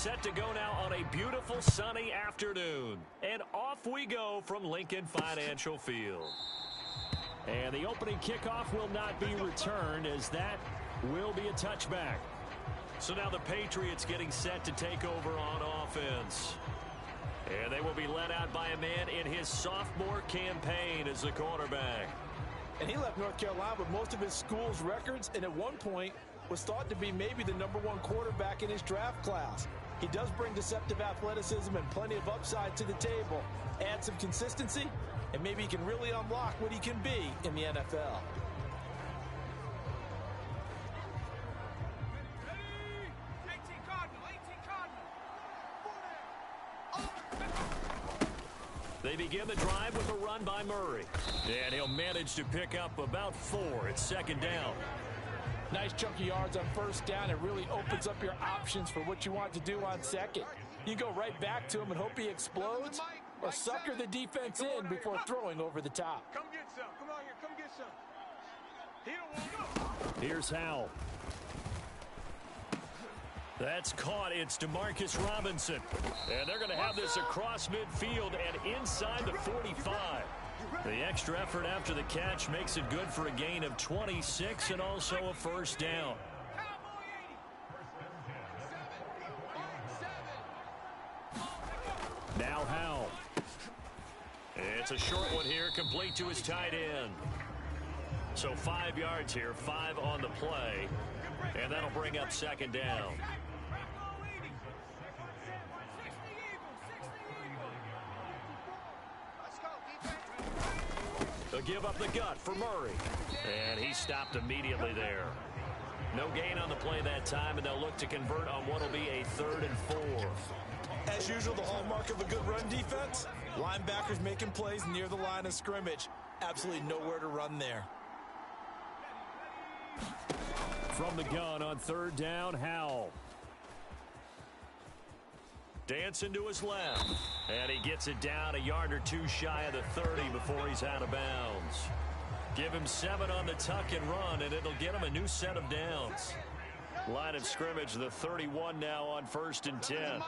set to go now on a beautiful sunny afternoon. And off we go from Lincoln Financial Field. And the opening kickoff will not be returned, as that will be a touchback. So now the Patriots getting set to take over on offense. And they will be led out by a man in his sophomore campaign as the quarterback. And he left North Carolina with most of his school's records, and at one point was thought to be maybe the #1 quarterback in his draft class. He does bring deceptive athleticism and plenty of upside to the table. Add some consistency, and maybe he can really unlock what he can be in the NFL. They begin the drive with a run by Murray. And he'll manage to pick up about 4. It's second down. Nice chunk of yards on first down. It really opens up your options for what you want to do on second. You go right back to him and hope he explodes, or sucker the defense in before throwing over the top. Come get some. Come on here. Come get some. He don't want to. Here's Howell. That's caught. It's Demarcus Robinson. And they're going to have this across midfield and inside the 45. The extra effort after the catch makes it good for a gain of 26 and also a first down. Now Howell. It's a short one here, complete to his tight end. So 5 yards here, 5 on the play. And that'll bring up second down. They'll give up the gut for Murray. And he stopped immediately there. No gain on the play that time, and they'll look to convert on what will be a 3rd and 4. As usual, the hallmark of a good run defense, linebackers making plays near the line of scrimmage. Absolutely nowhere to run there. From the gun on 3rd down, Howell. Dancing to his left. And he gets it down a yard or 2 shy of the 30 before he's out of bounds. Give him 7 on the tuck and run, and it'll get him a new set of downs. Line of scrimmage, the 31 now on 1st and 10.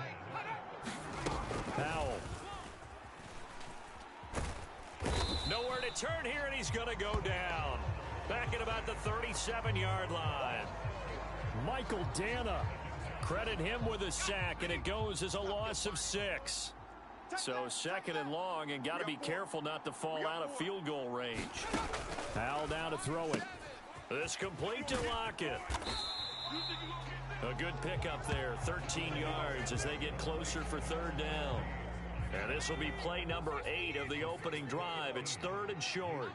Howell. Nowhere to turn here, and he's going to go down. Back at about the 37-yard line. Michael Dana. Credit him with a sack, and it goes as a loss of 6. So 2nd and long, and got to be careful not to fall out of field goal range. Howell down to throw it. This complete to Lockett. A good pickup there, 13 yards as they get closer for 3rd down. And this will be play number 8 of the opening drive. It's 3rd and short.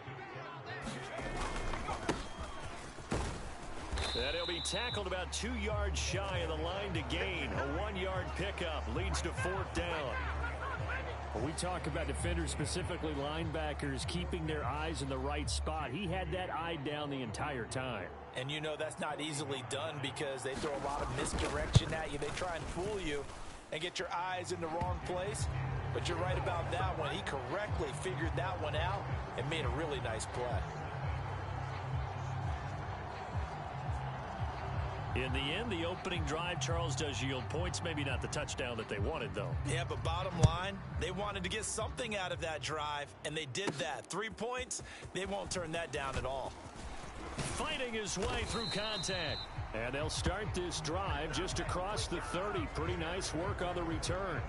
And he'll be tackled about 2 yards shy of the line to gain. A 1-yard pickup leads to 4th down. When we talk about defenders, specifically linebackers, keeping their eyes in the right spot, he had that eye down the entire time. And you know that's not easily done because they throw a lot of misdirection at you. They try and fool you and get your eyes in the wrong place. But you're right about that one. He correctly figured that one out and made a really nice play. In the end, the opening drive, Charles, does yield points. Maybe not the touchdown that they wanted, though. Yeah, but bottom line, they wanted to get something out of that drive, and they did that. 3 points, they won't turn that down at all. Fighting his way through contact. And they'll start this drive just across the 30. Pretty nice work on the return.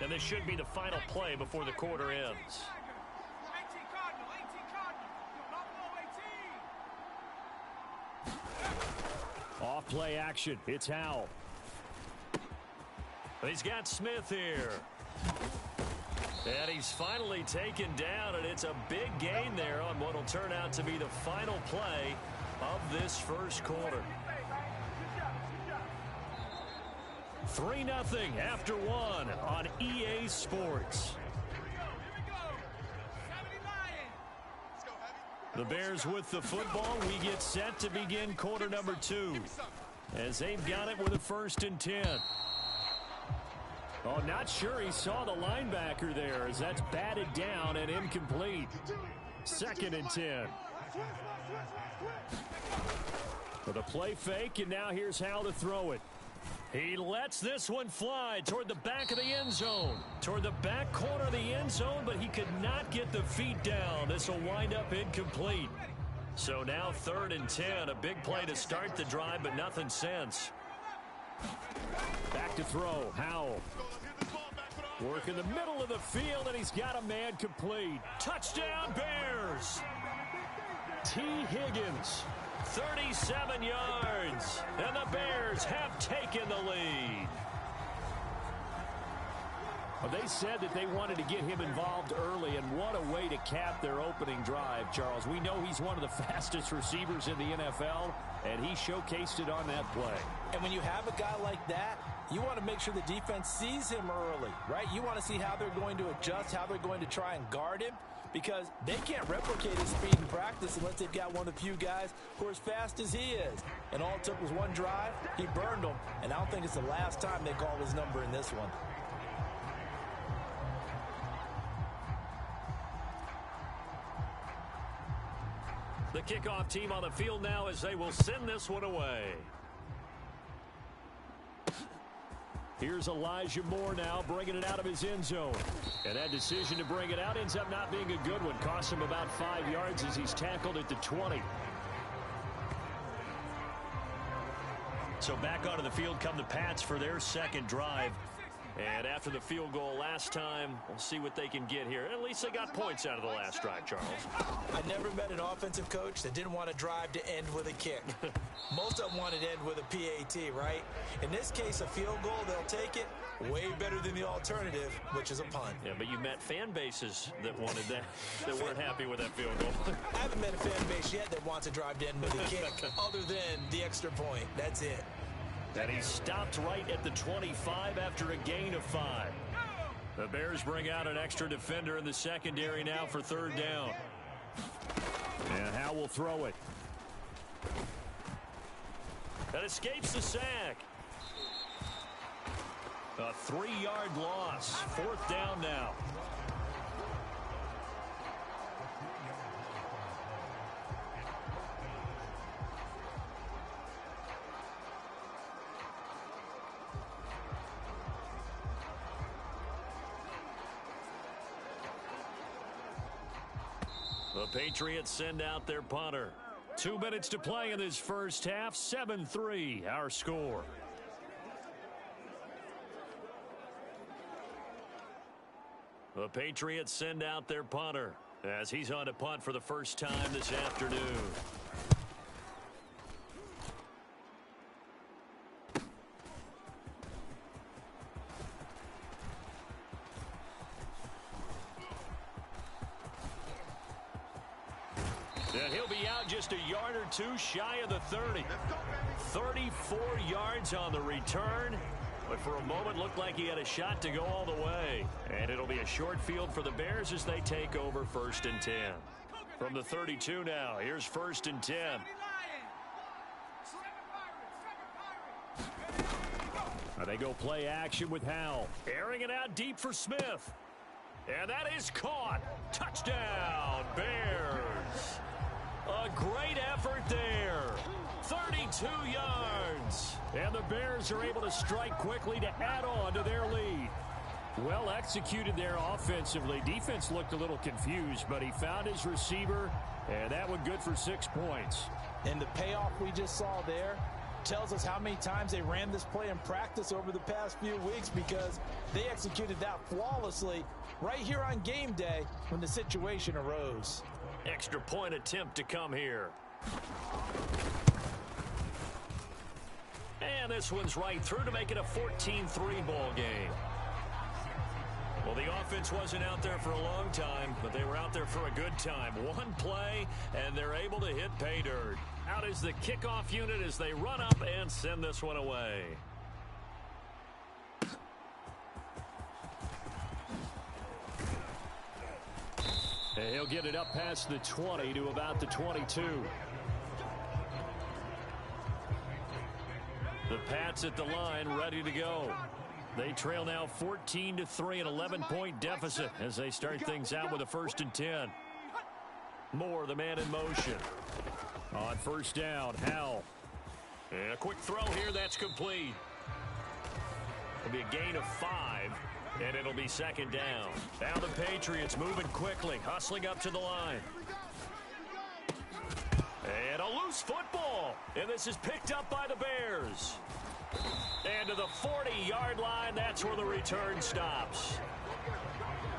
And this should be the final play before the quarter ends. Off play action. It's Howell. He's got Smith here. And he's finally taken down, and it's a big gain there on what will turn out to be the final play of this first quarter. 3-0 after 1 on EA Sports. The Bears with the football. We get set to begin quarter number 2 as they've got it with a 1st and 10. Oh, not sure he saw the linebacker there as that's batted down and incomplete. 2nd and 10. With a play fake, and now here's how to throw it. He lets this one fly toward the back of the end zone. Toward the back corner of the end zone, but he could not get the feet down. This will wind up incomplete. So now 3rd and 10. A big play to start the drive, but nothing since. Back to throw. Howell. Work in the middle of the field, and he's got a man complete. Touchdown, Bears! T. Higgins. 37 yards, and the Bears have taken the lead. Well, they said that they wanted to get him involved early, and what a way to cap their opening drive, Charles. We know he's one of the fastest receivers in the NFL, and he showcased it on that play. And when you have a guy like that, you want to make sure the defense sees him early, right? You want to see how they're going to adjust, how they're going to try and guard him, because they can't replicate his speed in practice unless they've got one of the few guys who are as fast as he is. And all it took was one drive. He burned them, and I don't think it's the last time they call his number in this one. The kickoff team on the field now as they will send this one away. Here's Elijah Moore now bringing it out of his end zone. And that decision to bring it out ends up not being a good one. Costs him about 5 yards as he's tackled at the 20. So back onto the field come the Pats for their second drive. And after the field goal last time, we'll see what they can get here. At least they got points out of the last drive, Charles. I never met an offensive coach that didn't want to drive to end with a kick. Most of them wanted to end with a PAT, right? In this case, a field goal, they'll take it. Way better than the alternative, which is a punt. Yeah, but you met fan bases that wanted that, that weren't happy with that field goal. I haven't met a fan base yet that wants to drive to end with a kick, other than the extra point. That's it. And he stopped right at the 25 after a gain of 5. The Bears bring out an extra defender in the secondary now for 3rd down. And Howell will throw it. That escapes the sack. A 3-yard loss. 4th down now. The Patriots send out their punter. 2 minutes to play in this first half. 7-3 our score. The Patriots send out their punter as he's on to punt for the first time this afternoon. And he'll be out just a yard or 2 shy of the 30. 34 yards on the return. But for a moment, looked like he had a shot to go all the way. And it'll be a short field for the Bears as they take over 1st and 10. From the 32 now, here's 1st and 10. They go play action with Howell. Airing it out deep for Smith. And that is caught. Touchdown, Bears. A great effort there. 32 yards. And the Bears are able to strike quickly to add on to their lead. Well executed there offensively. Defense looked a little confused, but he found his receiver, and that one good for 6 points. And the payoff we just saw there tells us how many times they ran this play in practice over the past few weeks, because they executed that flawlessly right here on game day when the situation arose. Extra point attempt to come here. And this one's right through to make it a 14-3 ball game. Well, the offense wasn't out there for a long time, but they were out there for a good time. One play, and they're able to hit pay dirt. Out is the kickoff unit as they run up and send this one away. And he'll get it up past the 20 to about the 22. The Pats at the line ready to go. They trail now 14-3, an 11-point deficit as they start things out with a 1st and 10. Moore, the man in motion. On first down, Howell. And a quick throw here, that's complete. It'll be a gain of 5, and it'll be second down. Now the Patriots moving quickly, hustling up to the line. And a loose football, and this is picked up by the Bears. And to the 40-yard line, that's where the return stops.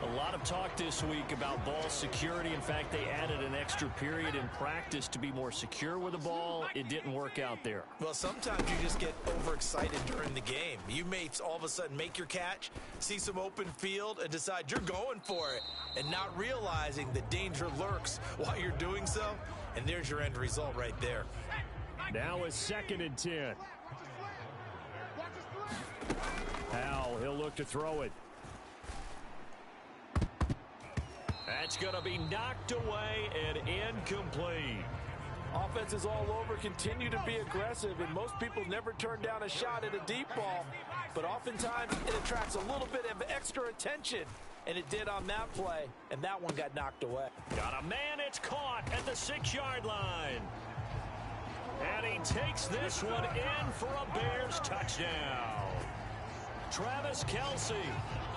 A lot of talk this week about ball security. In fact, they added an extra period in practice to be more secure with the ball. It didn't work out there. Well, sometimes you just get overexcited during the game. You may all of a sudden make your catch, see some open field, and decide you're going for it, and not realizing the danger lurks while you're doing so. And there's your end result right there. Now a 2nd and 10. Howell, he'll look to throw it. That's going to be knocked away and incomplete. Offenses all over continue to be aggressive, and most people never turn down a shot at a deep ball. But oftentimes it attracts a little bit of extra attention, and it did on that play, and that one got knocked away. Got a man, it's caught at the 6-yard line. And he takes this one in for a Bears touchdown. Travis Kelce,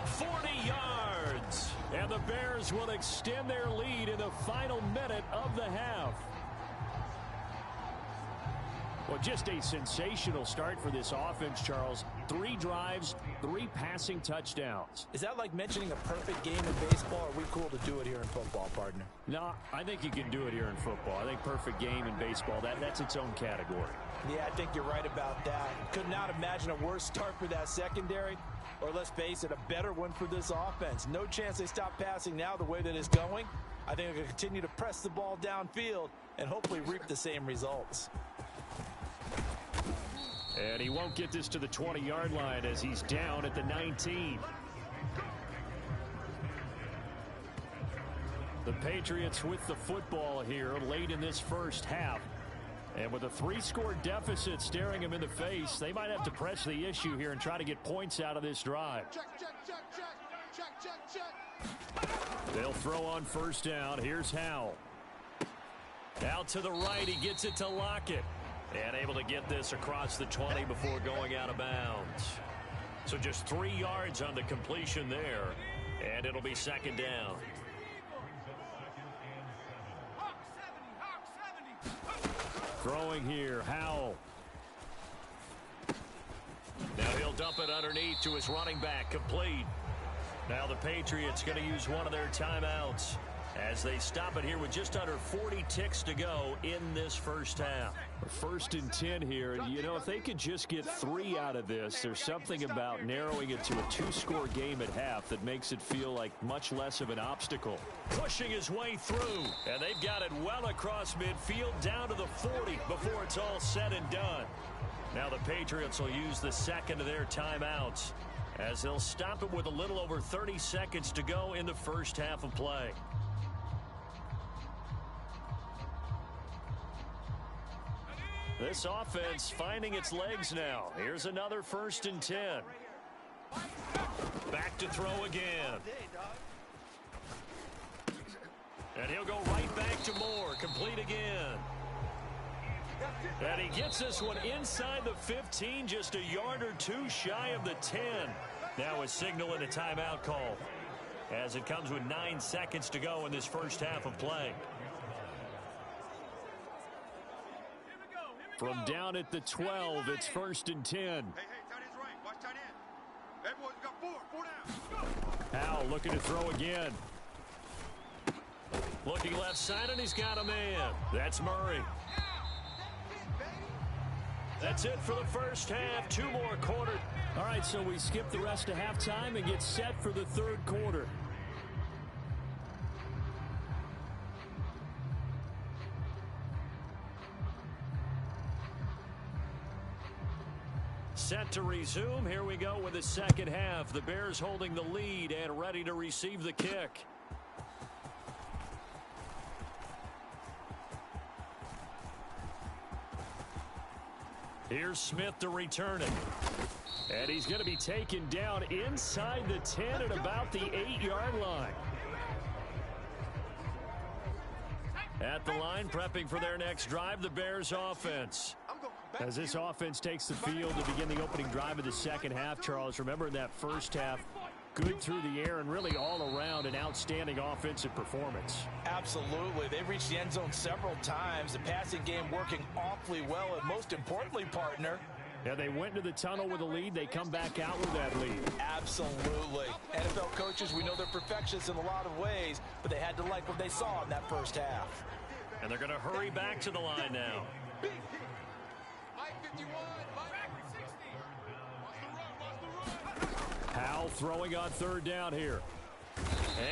40 yards. And the Bears will extend their lead in the final minute of the half. Well, just a sensational start for this offense, Charles. 3 drives, 3 passing touchdowns. Is that like mentioning a perfect game in baseball, or are we cool to do it here in football, partner? No, I think you can do it here in football. I think perfect game in baseball, that's its own category. Yeah, I think you're right about that. Could not imagine a worse start for that secondary, or let's face it, a better one for this offense. No chance they stop passing now the way that it's going. I think they're going to continue to press the ball downfield and hopefully reap the same results. And he won't get this to the 20-yard line as he's down at the 19. The Patriots with the football here late in this first half. And with a 3-score deficit staring him in the face, they might have to press the issue here and try to get points out of this drive. They'll throw on first down. Here's Howell. Out to the right, he gets it to Lockett. And able to get this across the 20 before going out of bounds. So just 3 yards on the completion there. And it'll be second down. Throwing here, Howell. Now he'll dump it underneath to his running back, complete. Now the Patriots going to use one of their timeouts as they stop it here with just under 40 ticks to go in this first half. 1st and 10 here. You know, if they could just get 3 out of this, there's something about narrowing it to a 2-score game at half that makes it feel like much less of an obstacle. Pushing his way through, and they've got it well across midfield down to the 40 before it's all said and done. Now the Patriots will use the second of their timeouts as they'll stop it with a little over 30 seconds to go in the first half of play. This offense finding its legs now. Here's another 1st and 10. Back to throw again. And he'll go right back to Moore. Complete again. And he gets this one inside the 15, just a yard or 2 shy of the 10. Now a signal and a timeout call as it comes with 9 seconds to go in this first half of play. From down at the 12, it's 1st and 10. Hey, tight end's right. Watch tight end. Everyone's got 4 down. Howell looking to throw again. Looking left side, and he's got a man. That's Murray. That's it for the first half. 2 more quarters. All right, so we skip the rest of halftime and get set for the 3rd quarter. Set to resume. Here we go with the second half. The Bears holding the lead and ready to receive the kick. Here's Smith to return it. And he's going to be taken down inside the 10 at about the 8-yard line. At the line, prepping for their next drive, the Bears offense. As this offense takes the field to begin the opening drive of the second half, Charles, remember in that first half, good through the air and really all around an outstanding offensive performance. Absolutely. They've reached the end zone several times. The passing game working awfully well, and most importantly, partner, yeah, they went into the tunnel with a lead. They come back out with that lead. Absolutely. NFL coaches, we know they're perfectionists in a lot of ways, but they had to like what they saw in that first half. And they're going to hurry back to the line now. Howell throwing on third down here.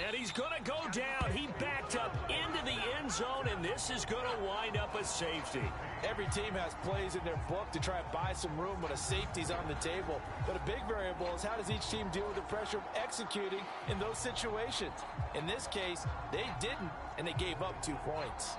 And he's going to go down. He backed up into the end zone, and this is going to wind up a safety. Every team has plays in their book to try and buy some room when a safety's on the table. But a big variable is how does each team deal with the pressure of executing in those situations? In this case, they didn't, and they gave up 2 points.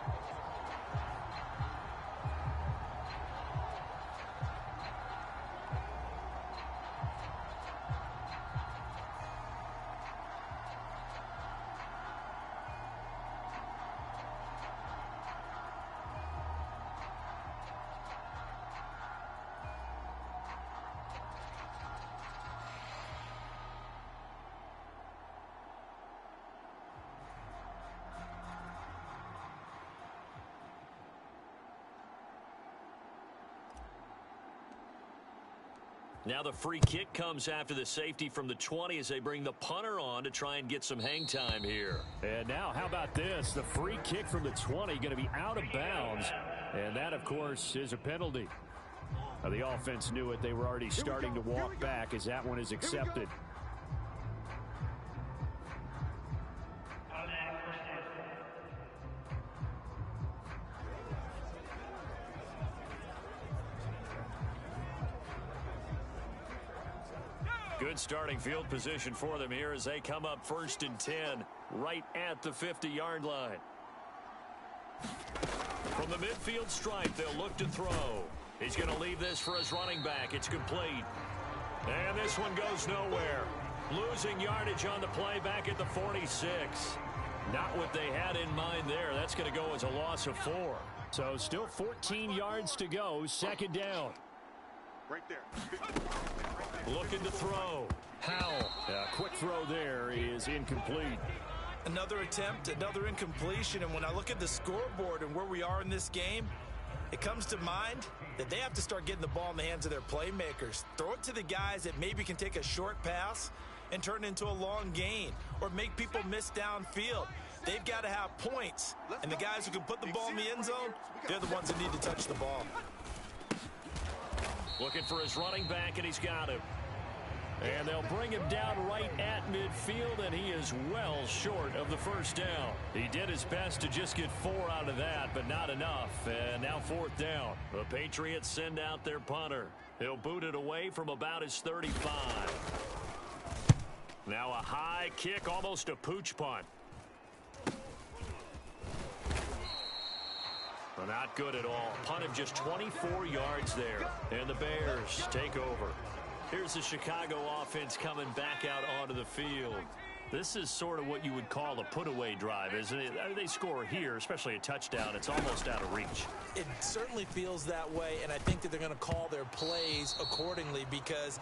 Now the free kick comes after the safety from the 20 as they bring the punter on to try and get some hang time here. And now how about this? The free kick from the 20 going to be out of bounds. And that, of course, is a penalty. Now, the offense knew it. They were already starting to walk back as that one is accepted. Good starting field position for them here as they come up 1st and 10 right at the 50-yard line. From the midfield stripe, they'll look to throw. He's going to leave this for his running back. It's complete. And this one goes nowhere. Losing yardage on the play back at the 46. Not what they had in mind there. That's going to go as a loss of 4. So still 14 yards to go. 2nd down. Right there. Looking to throw. Howell. Quick throw there is incomplete. Another attempt, another incompletion, and when I look at the scoreboard and where we are in this game, it comes to mind that they have to start getting the ball in the hands of their playmakers. Throw it to the guys that maybe can take a short pass and turn it into a long gain or make people miss downfield. They've got to have points, and the guys who can put the ball in the end zone, they're the ones that need to touch the ball. Looking for his running back, and he's got him. And they'll bring him down right at midfield, and he is well short of the first down. He did his best to just get 4 out of that, but not enough. And now 4th down. The Patriots send out their punter. He'll boot it away from about his 35. Now a high kick, almost a pooch punt. Well, not good at all. Punt of just 24 yards there. And the Bears take over. Here's the Chicago offense coming back out onto the field. This is sort of what you would call a put-away drive, isn't it? They score here, especially a touchdown. It's almost out of reach. It certainly feels that way, and I think that they're going to call their plays accordingly because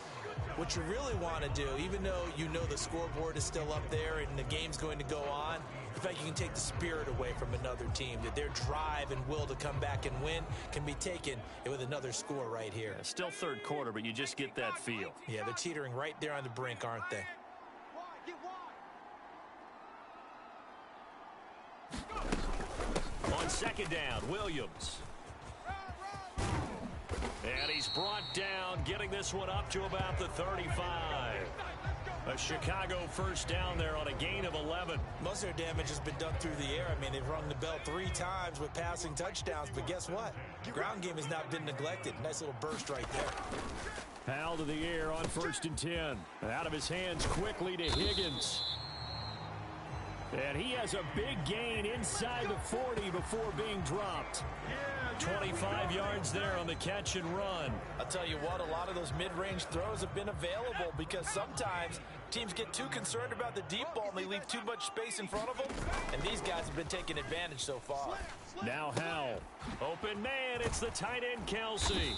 what you really want to do, even though you know the scoreboard is still up there and the game's going to go on, in fact, you can take the spirit away from another team, that their drive and will to come back and win can be taken with another score right here. Yeah, still 3rd quarter, but you just get that feel. Yeah, they're teetering right there on the brink, aren't they? On 2nd down, Williams. And he's brought down, getting this one up to about the 35. A Chicago 1st down there on a gain of 11. Most of their damage has been done through the air. I mean, they've rung the bell 3 times with passing touchdowns, but guess what? The ground game has not been neglected. Nice little burst right there. Howell to the air on 1st and 10. And out of his hands quickly to Higgins. And he has a big gain inside the 40 before being dropped. 25 yards there on the catch and run. I'll tell you what, a lot of those mid-range throws have been available because sometimes Teams get too concerned about the deep ball and they leave too much space in front of them, and these guys have been taking advantage so far. Now Howell. Open man, it's the tight end Kelsey.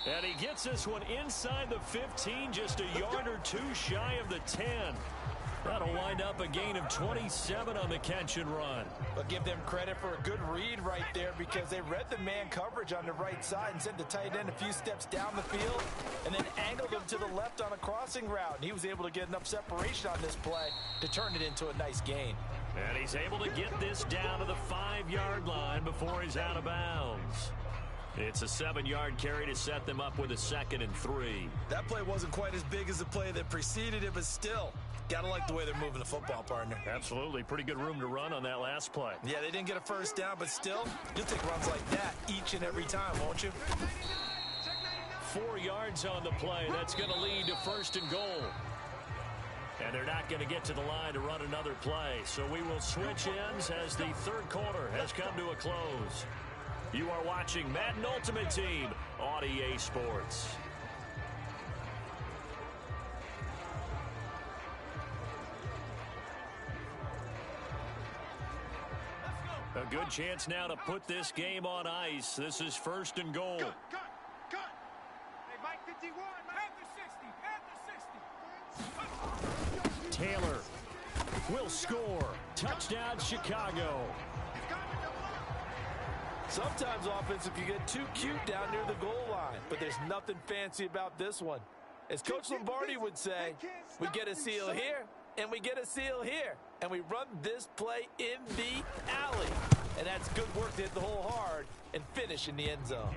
And he gets this one inside the 15, just a yard or two shy of the 10. That'll wind up a gain of 27 on the catch and run. But give them credit for a good read right there, because they read the man coverage on the right side and sent the tight end a few steps down the field and then angled him to the left on a crossing route. And he was able to get enough separation on this play to turn it into a nice gain. And he's able to get this down to the 5-yard line before he's out of bounds. It's a 7-yard carry to set them up with a 2nd and 3. That play wasn't quite as big as the play that preceded it, but still, gotta like the way they're moving the football, partner. Absolutely. Pretty good room to run on that last play. Yeah, they didn't get a first down, but still, you'll take runs like that each and every time, won't you? 4 yards on the play. That's going to lead to 1st and goal. And they're not going to get to the line to run another play. So we will switch ends as the 3rd quarter has come to a close. You are watching Madden Ultimate Team on EA Sports. A good chance now to put this game on ice. This is 1st and goal. Cut. Hey, Mike 51, Mike 60. Taylor will score. Touchdown, Chicago. Sometimes offense can get too cute down near the goal line, but there's nothing fancy about this one. As Coach Lombardi would say, we get a seal here, and we get a seal here, and we run this play in the alley. And that's good work to hit the hole hard and finish in the end zone.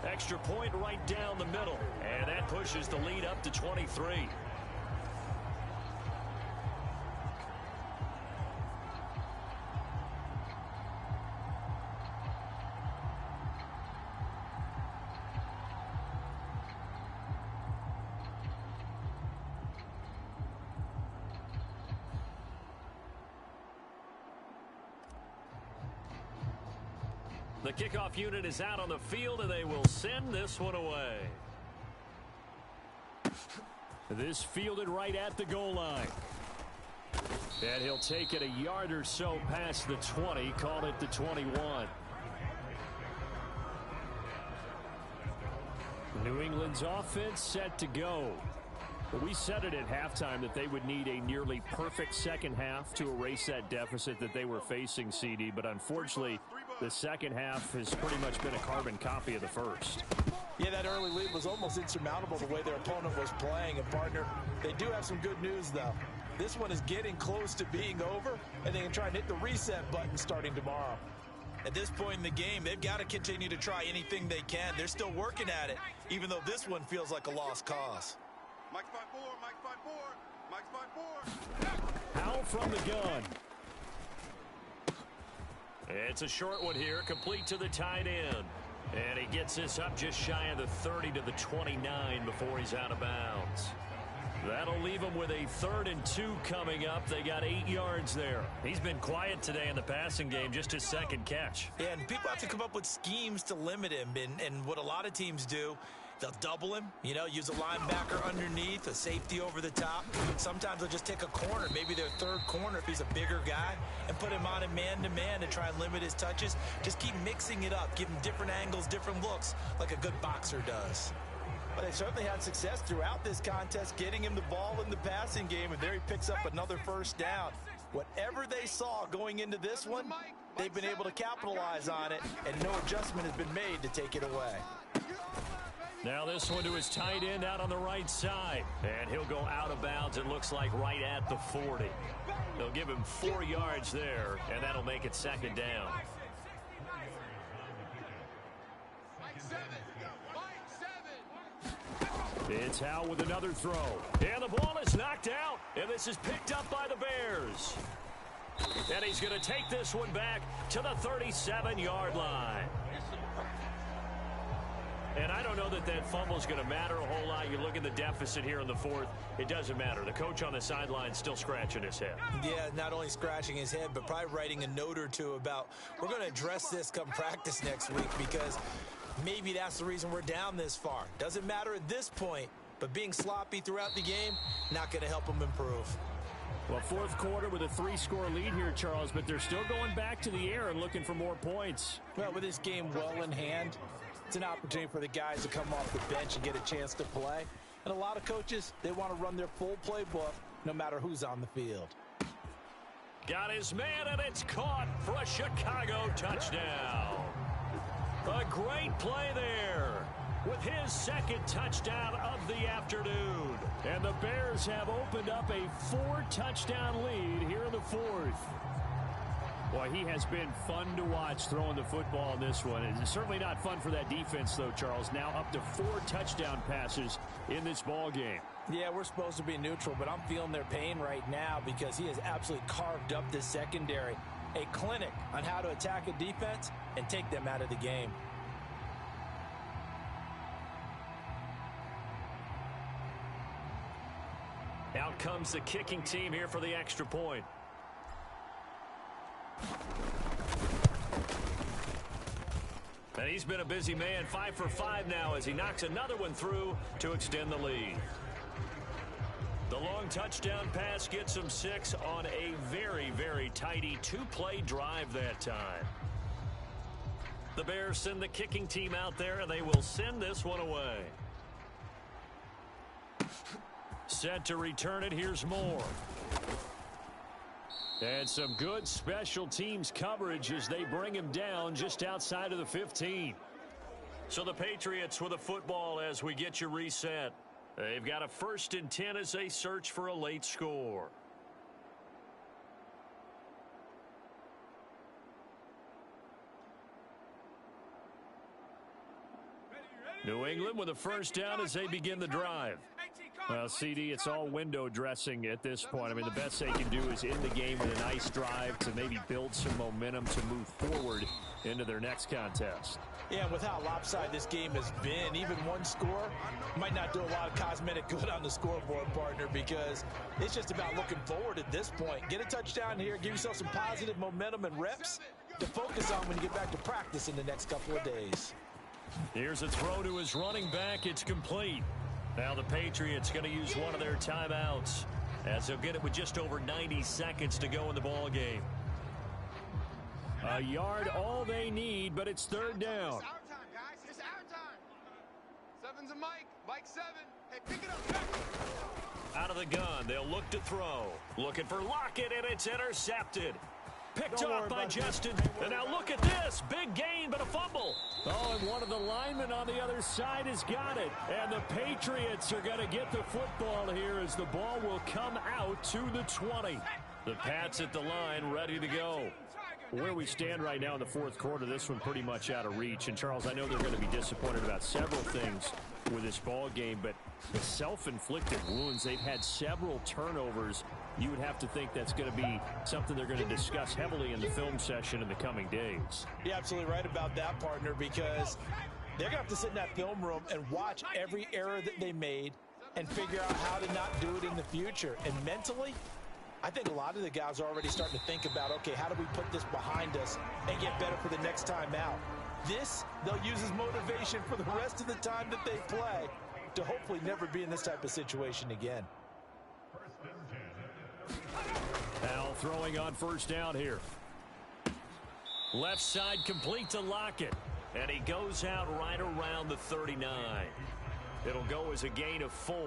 Extra point right down the middle, and that pushes the lead up to 23. The kickoff unit is out on the field, and they will send this one away. This fielded right at the goal line. And he'll take it a yard or so past the 20, called it the 21. New England's offense set to go. Well, we said it at halftime that they would need a nearly perfect second half to erase that deficit that they were facing, CD, but unfortunately, the second half has pretty much been a carbon copy of the first. Yeah, that early lead was almost insurmountable the way their opponent was playing. And, partner, they do have some good news, though. This one is getting close to being over, and they can try and hit the reset button starting tomorrow. At this point in the game, they've got to continue to try anything they can. They're still working at it, even though this one feels like a lost cause. Mike spot 4, Mike spot 4, Mike spot 4. Howell from the gun. It's a short one here, complete to the tight end. And he gets this up just shy of the 30 to the 29 before he's out of bounds. That'll leave him with a 3rd and 2 coming up. They got 8 yards there. He's been quiet today in the passing game, just his 2nd catch. Yeah, and people have to come up with schemes to limit him. And what a lot of teams do, they'll double him, use a linebacker underneath, a safety over the top. Sometimes they'll just take a corner, maybe their 3rd corner if he's a bigger guy, and put him on a man-to-man to try and limit his touches. Just keep mixing it up, give him different angles, different looks, like a good boxer does. But they certainly had success throughout this contest, getting him the ball in the passing game, and there he picks up another 1st down. Whatever they saw going into this one, they've been able to capitalize on it, and no adjustment has been made to take it away. Now this one to his tight end out on the right side. And he'll go out of bounds, it looks like, right at the 40. They'll give him 4 yards there, and that'll make it 2nd down. It's Howell with another throw. And the ball is knocked out, and this is picked up by the Bears. And he's going to take this one back to the 37-yard line. And I don't know that that fumble is going to matter a whole lot. You look at the deficit here in the 4th. It doesn't matter. The coach on the sideline still scratching his head. Yeah, not only scratching his head, but probably writing a note or two about, we're going to address this come practice next week, because maybe that's the reason we're down this far. Doesn't matter at this point. But being sloppy throughout the game, not going to help them improve. Well, fourth quarter with a 3-score lead here, Charles, but they're still going back to the air and looking for more points. Well, with this game well in hand, it's an opportunity for the guys to come off the bench and get a chance to play. And a lot of coaches, they want to run their full playbook no matter who's on the field. Got his man, and it's caught for a Chicago touchdown. A great play there with his second touchdown of the afternoon. And the Bears have opened up a 4-touchdown lead here in the fourth. Boy, he has been fun to watch throwing the football in this one. It's certainly not fun for that defense, though, Charles. Now up to 4 touchdown passes in this ball game. Yeah, we're supposed to be neutral, but I'm feeling their pain right now because he has absolutely carved up this secondary. A clinic on how to attack a defense and take them out of the game. Out comes the kicking team here for the extra point. And he's been a busy man, 5 for 5 now as he knocks another one through to extend the lead. The long touchdown pass gets him 6 on a very, very tidy 2-play drive that time. The Bears send the kicking team out there, and they will send this one away. Set to return it. Here's Moore. And some good special teams coverage as they bring him down just outside of the 15. So the Patriots with a football as we get you reset. They've got a 1st and 10 as they search for a late score. New England with a 1st down as they begin the drive. Well, CD, it's all window dressing at this point. I mean, the best they can do is end the game with a nice drive to maybe build some momentum to move forward into their next contest. Yeah, with how lopsided this game has been, even one score might not do a lot of cosmetic good on the scoreboard, partner, because it's just about looking forward at this point. Get a touchdown here, give yourself some positive momentum and reps to focus on when you get back to practice in the next couple of days. Here's a throw to his running back. It's complete. Now the Patriots going to use one of their timeouts as they'll get it with just over 90 seconds to go in the ball game. A yard all they need, but it's 3rd down. It's our time, guys. It's our time. 7's a Mike. Mike 7. Hey, pick it up. Out of the gun, they'll look to throw. Looking for Lockett, and it's intercepted. Picked off by Justin. And now look at this. Big gain, but a fumble. Oh, and one of the linemen on the other side has got it. And the Patriots are going to get the football here as the ball will come out to the 20. The Pats at the line, ready to go. Where we stand right now in the fourth quarter, this one pretty much out of reach. And, Charles, I know they're going to be disappointed about several things with this ball game, but the self-inflicted wounds, they've had several turnovers. You would have to think that's going to be something they're going to discuss heavily in the film session in the coming days. You're absolutely right about that, partner, because they're going to have to sit in that film room and watch every error that they made and figure out how to not do it in the future. And mentally, I think a lot of the guys are already starting to think about, okay, how do we put this behind us and get better for the next time out? This, they'll use as motivation for the rest of the time that they play to hopefully never be in this type of situation again. Now throwing on 1st down here. Left side complete to Lockett. And he goes out right around the 39. It'll go as a gain of 4.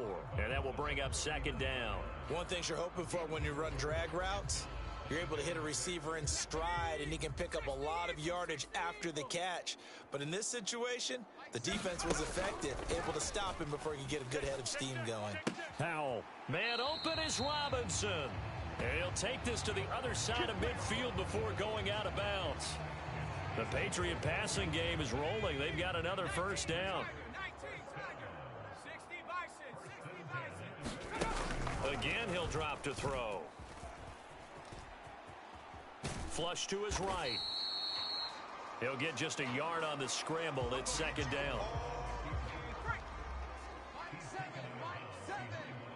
And that will bring up 2nd down. One thing you're hoping for when you run drag routes, you're able to hit a receiver in stride and he can pick up a lot of yardage after the catch. But in this situation, the defense was effective, able to stop him before he could get a good head of steam going. Howell. Man open is Robinson. And he'll take this to the other side of midfield before going out of bounds. The Patriot passing game is rolling. They've got another 1st down. Again, he'll drop to throw. Flush to his right. He'll get just a yard on the scramble. It's 2nd down.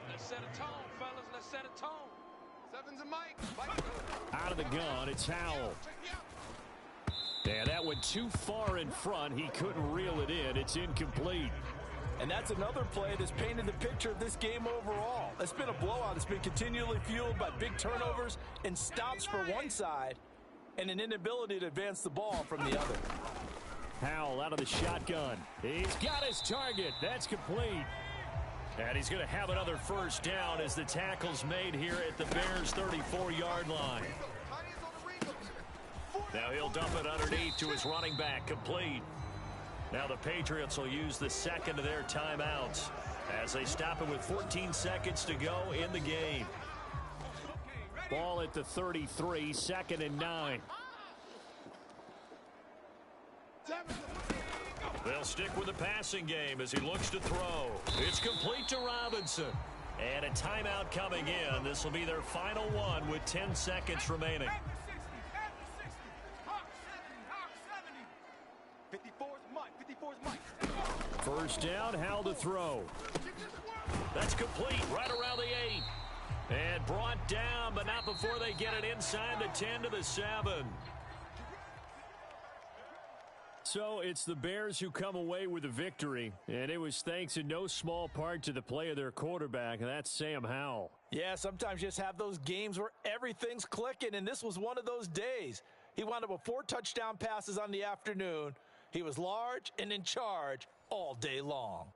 Let's set a tone, fellas. Let's set a tone. 7's a Mike. Out of the gun, it's Howell. Yeah, that went too far in front. He couldn't reel it in. It's incomplete. And that's another play that's painted the picture of this game overall. It's been a blowout. It's been continually fueled by big turnovers and stops for one side and an inability to advance the ball from the other. Howell out of the shotgun. He's got his target. That's complete. And he's going to have another first down as the tackle's made here at the Bears' 34-yard line. Now he'll dump it underneath to his running back, complete. Now the Patriots will use the second of their timeouts as they stop it with 14 seconds to go in the game. Ball at the 33, 2nd and 9. They'll stick with the passing game as he looks to throw. It's complete to Robinson. And a timeout coming in. This will be their final one with 10 seconds remaining. 54's Mike. 54's Mike. First down, Howell to throw. That's complete right around the 8. And brought down, but not before they get it inside the 10 to the 7. So it's the Bears who come away with a victory, and it was thanks in no small part to the play of their quarterback, and that's Sam Howell. Yeah, sometimes you just have those games where everything's clicking, and this was one of those days. He wound up with 4 touchdown passes on the afternoon. He was large and in charge all day long.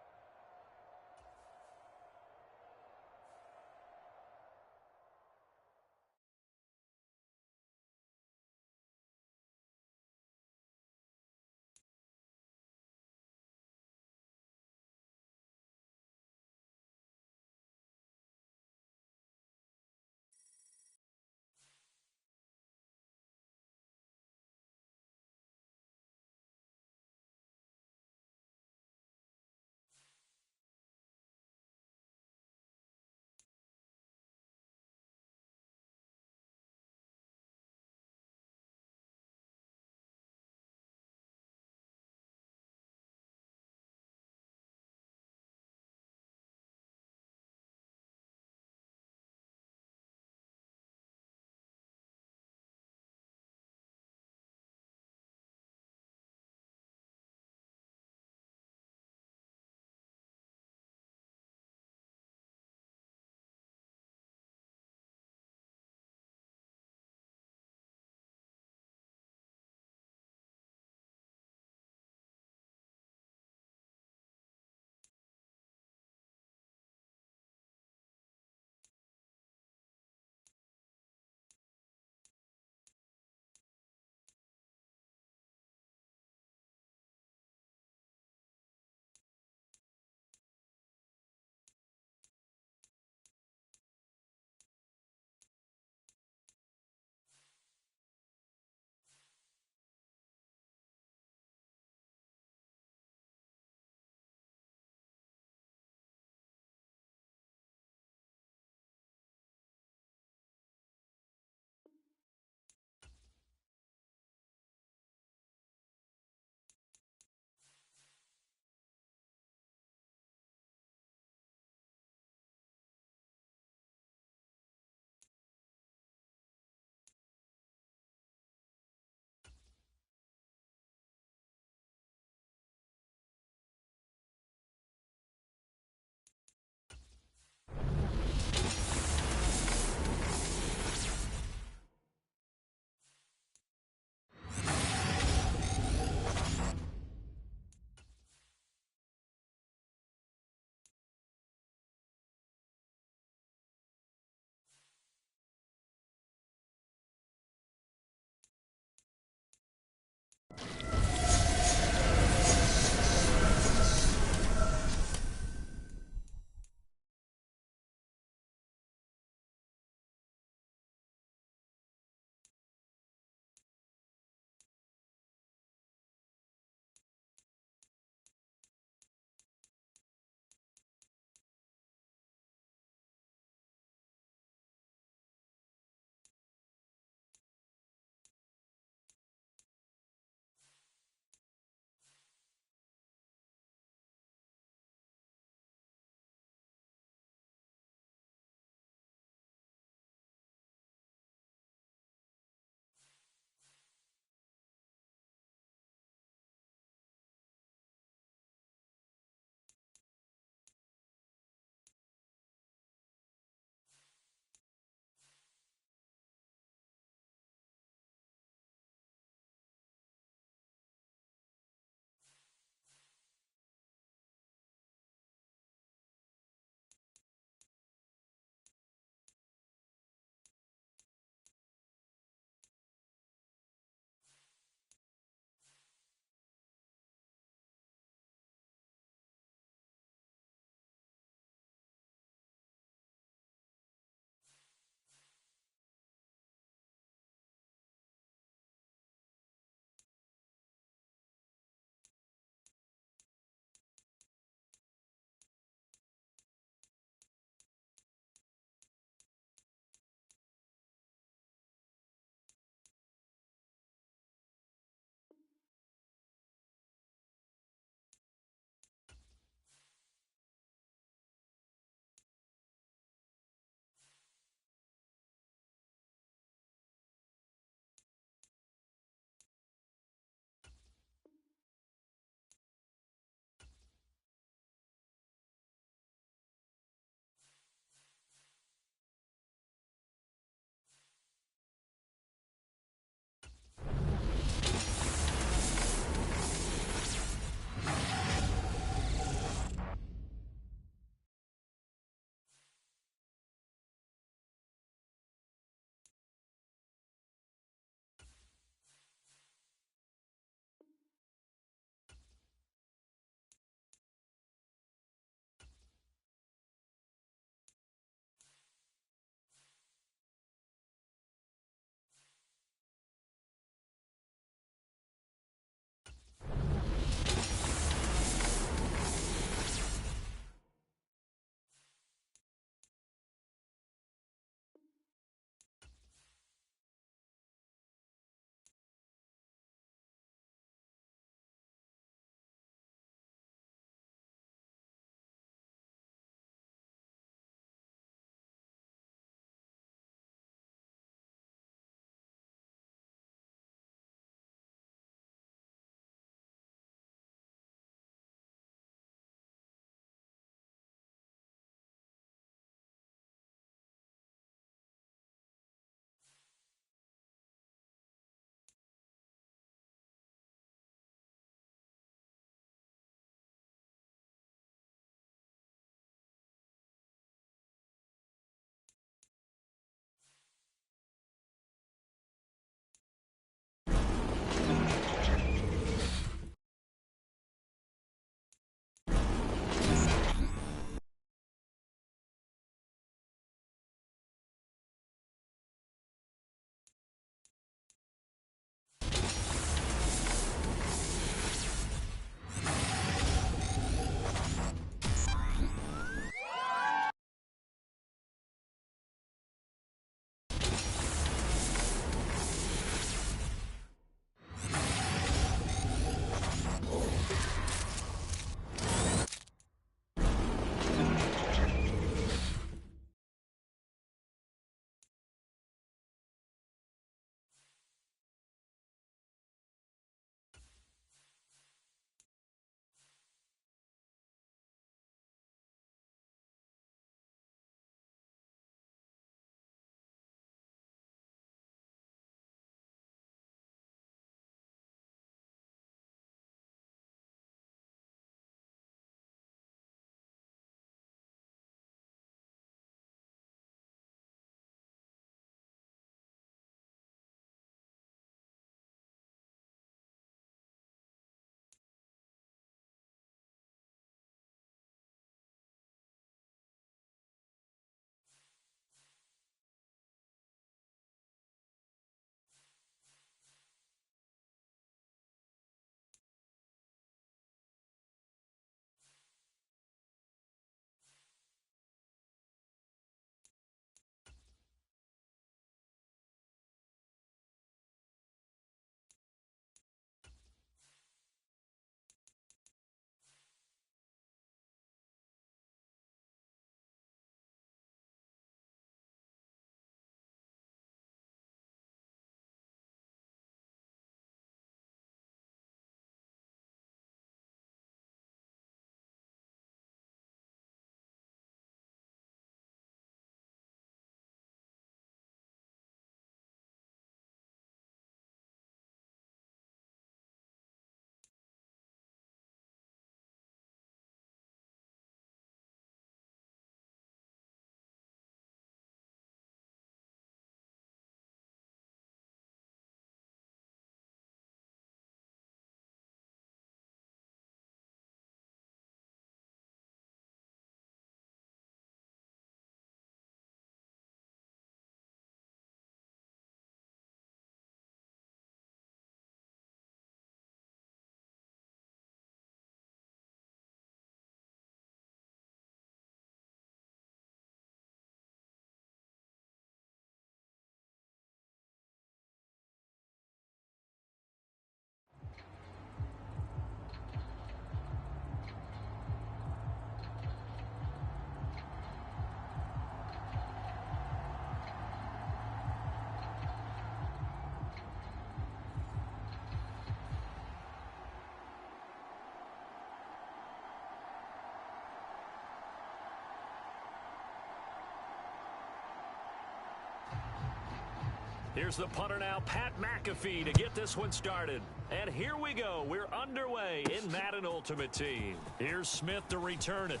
Here's the punter now, Pat McAfee, to get this one started. And here we go. We're underway in Madden Ultimate Team. Here's Smith to return it.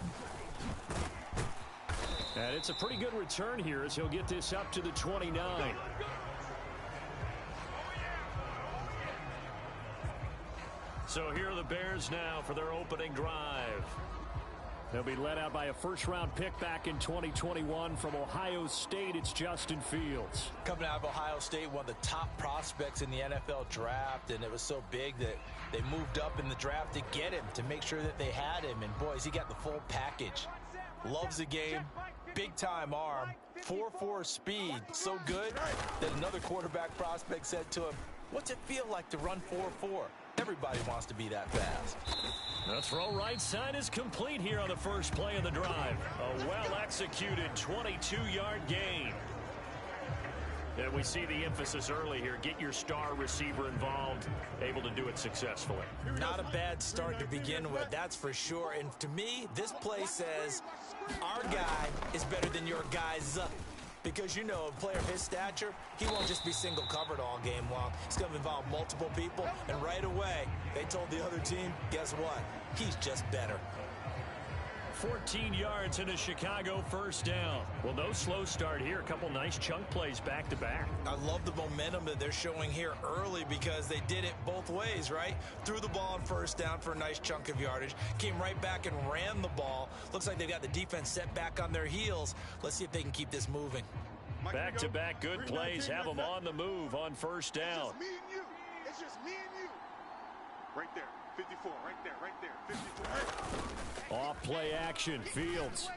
And it's a pretty good return here as he'll get this up to the 29. So here are the Bears now for their opening drive. They'll be led out by a first-round pick back in 2021 from Ohio State. It's Justin Fields. Coming out of Ohio State, one of the top prospects in the NFL draft, and it was so big that they moved up in the draft to get him, to make sure that they had him. And, boys, he got the full package. Loves the game, big-time arm, 4.4 speed, so good that another quarterback prospect said to him, "What's it feel like to run 4.4? Everybody wants to be that fast." The throw right side is complete here on the first play of the drive. A well-executed 22-yard gain. And we see the emphasis early here. Get your star receiver involved, able to do it successfully. Not a bad start to begin with, that's for sure. And to me, this play says our guy is better than your guy's up. Because, you know, a player of his stature, he won't just be single covered all game long. He's going to involve multiple people, and right away, they told the other team, guess what? He's just better. 14 yards in a Chicago first down. Well, no slow start here. A couple nice chunk plays back-to-back. I love the momentum that they're showing here early because they did it both ways, right? Threw the ball on first down for a nice chunk of yardage. Came right back and ran the ball. Looks like they've got the defense set back on their heels. Let's see if they can keep this moving. Back-to-back good plays. Have them on the move on first down. It's just me and you. It's just me and you. Right there. 54. Right there. Right there. 54. Off play action. Fields.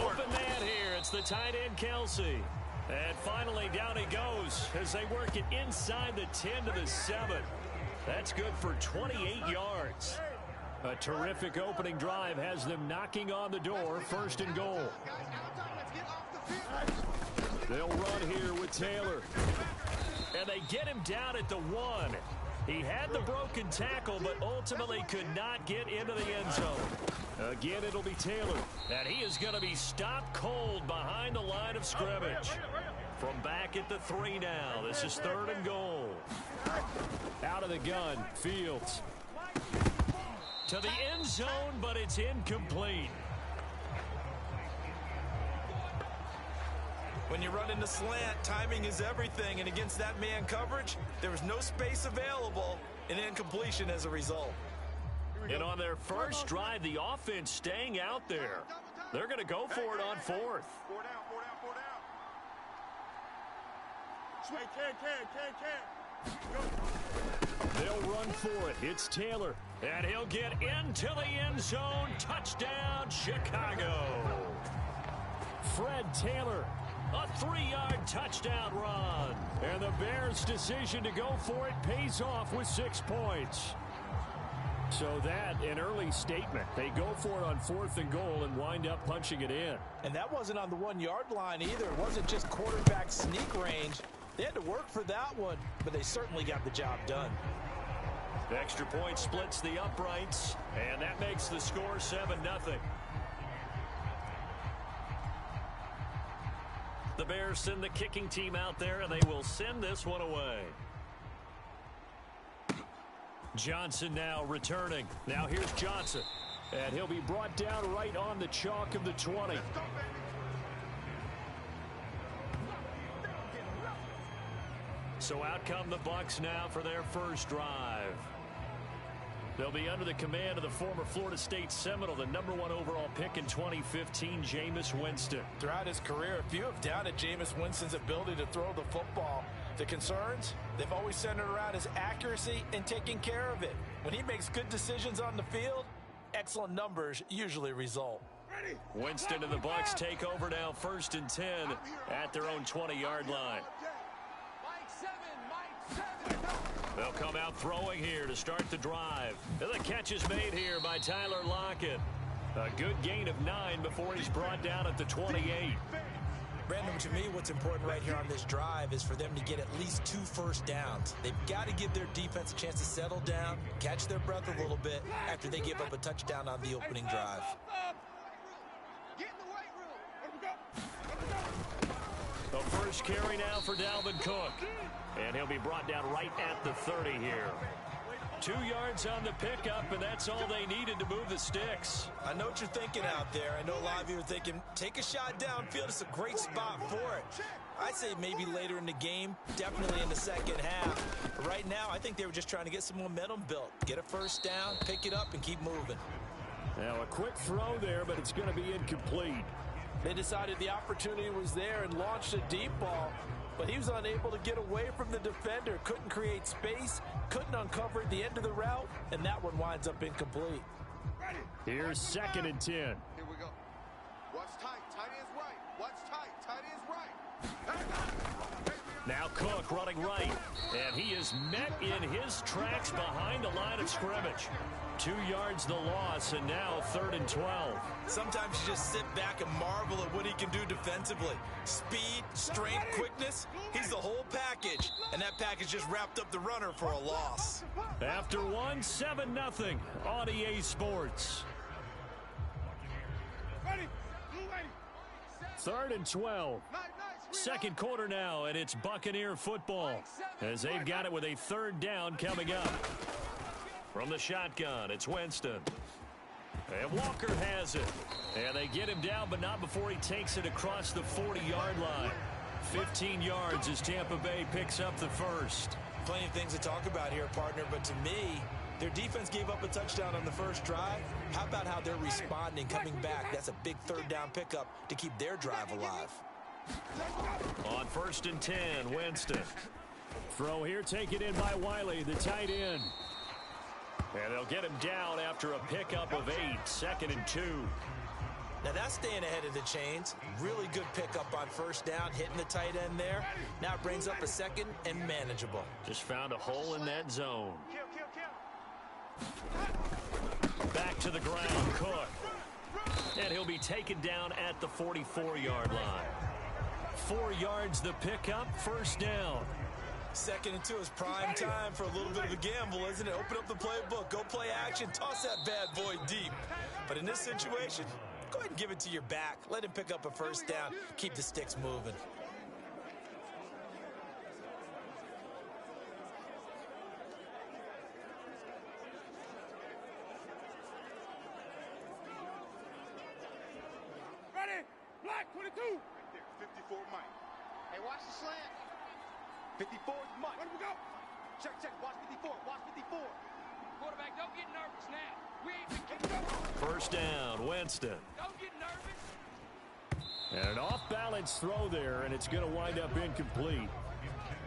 Open man here. It's the tight end, Kelsey. And finally, down he goes as they work it inside the 10 to the 7. That's good for 28 yards. A terrific opening drive has them knocking on the door. First and goal. They'll run here with Taylor. And they get him down at the 1. He had the broken tackle, but ultimately could not get into the end zone. Again, it'll be Taylor. And he is going to be stopped cold behind the line of scrimmage. From back at the 3 now. This is third and goal. Out of the gun, Fields. To the end zone, but it's incomplete. When you run into slant, timing is everything, and against that man coverage, there was no space available, and incompletion as a result. And on their first drive, the offense staying out there. They're going to go for it on fourth. 4 down, 4 down, 4 down. They'll run for it. It's Taylor, and he'll get into the end zone. Touchdown, Chicago. Fred Taylor. A 3-yard touchdown run. And the Bears' decision to go for it pays off with 6 points. So that, an early statement. They go for it on fourth and goal and wind up punching it in. And that wasn't on the 1-yard line either. It wasn't just quarterback sneak range. They had to work for that one, but they certainly got the job done. The extra point splits the uprights, and that makes the score 7-0. The Bears send the kicking team out there, and they will send this one away. Johnson now returning. Now here's Johnson. And he'll be brought down right on the chalk of the 20. So out come the Bucs now for their first drive. They'll be under the command of the former Florida State Seminole, the #1 overall pick in 2015, Jameis Winston. Throughout his career, a few have doubted Jameis Winston's ability to throw the football. The concerns, they've always centered around his accuracy and taking care of it. When he makes good decisions on the field, excellent numbers usually result. Winston and the Bucs take over now, 1st and 10 at their own 20-yard line. They'll come out throwing here to start the drive. And the catch is made here by Tyler Lockett. A good gain of 9 before he's brought down at the 28. Brandon, to me, what's important right here on this drive is for them to get at least 2 first downs. They've got to give their defense a chance to settle down, catch their breath a little bit after they give up a touchdown on the opening drive. Get in the weight room. A first carry now for Dalvin Cook. And he'll be brought down right at the 30 here. 2 yards on the pickup, and that's all they needed to move the sticks. I know what you're thinking out there. I know a lot of you are thinking, take a shot downfield. It's a great spot for it. I'd say maybe later in the game, definitely in the second half. But right now, I think they were just trying to get some momentum built. Get a first down, pick it up, and keep moving. Now a quick throw there, but it's going to be incomplete. They decided the opportunity was there and launched a deep ball, but he was unable to get away from the defender. Couldn't create space, couldn't uncover the end of the route, and that one winds up incomplete. Here's 2nd and 10. Here we go. Watch tight. Tight end's right. Watch tight. Tight end's right. Now Cook running right, and he is met in his tracks behind the line of scrimmage. 2 yards the loss, and now 3rd and 12. Sometimes you just sit back and marvel at what he can do defensively. Speed, strength, quickness, he's the whole package. And that package just wrapped up the runner for a loss. After 1, 7-0 on EA Sports. 3rd and 12. Second quarter now, and it's Buccaneer football as they've got it with a 3rd down coming up. From the shotgun, it's Winston. And Walker has it. And they get him down, but not before he takes it across the 40-yard line. 15 yards as Tampa Bay picks up the first. Plenty of things to talk about here, partner, but to me, their defense gave up a touchdown on the first drive. How about how they're responding, coming back? That's a big 3rd down pickup to keep their drive alive. On 1st and 10, Winston. Throw here taken in by Wiley, the tight end. And they'll get him down after a pickup of 8, 2nd and 2. Now that's staying ahead of the chains. Really good pickup on 1st down, hitting the tight end there. Now it brings up a 2nd and manageable. Just found a hole in that zone. Back to the ground, Cook. And he'll be taken down at the 44-yard line. 4 yards the pickup, 1st down. 2nd and 2 is prime time for a little bit of a gamble, isn't it? Open up the playbook, go play action, toss that bad boy deep. But in this situation, go ahead and give it to your back. Let him pick up a 1st down, keep the sticks moving. Ready? Black 22. Right there, 54 Mike. Hey, watch the slant. 54 is Mike. Where do we go? Check, watch 54, watch 54. Quarterback, don't get nervous now. We ain't been kicked up. 1st down, Winston. Don't get nervous. And an off-balance throw there, and it's going to wind up incomplete.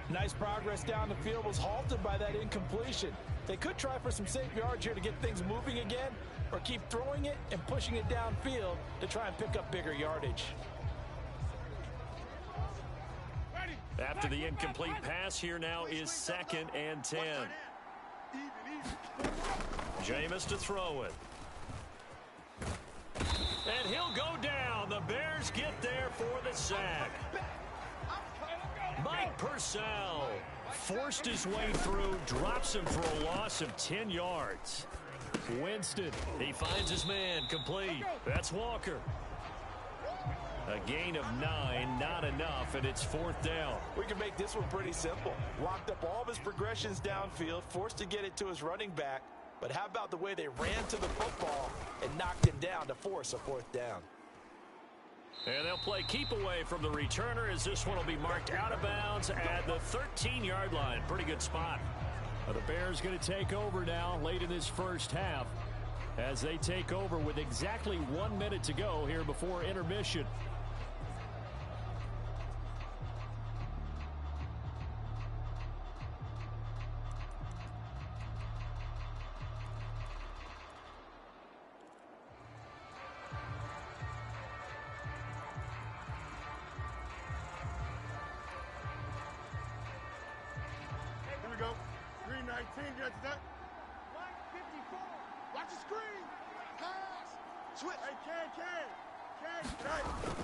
Nice progress down the field was halted by that incompletion. They could try for some safe yards here to get things moving again, or keep throwing it and pushing it downfield to try and pick up bigger yardage. After the incomplete pass, here now is 2nd and 10. Jameis to throw it. And he'll go down. The Bears get there for the sack. Mike Purcell forced his way through, drops him for a loss of 10 yards. Winston, he finds his man, complete. That's Walker. A gain of 9, not enough, and it's 4th down. We can make this one pretty simple. Locked up all of his progressions downfield, forced to get it to his running back. But how about the way they ran to the football and knocked him down to force a 4th down? And they'll play keep away from the returner as this one will be marked out of bounds at the 13-yard line. Pretty good spot. The Bears going to take over now late in this first half as they take over with exactly 1 minute to go here before intermission.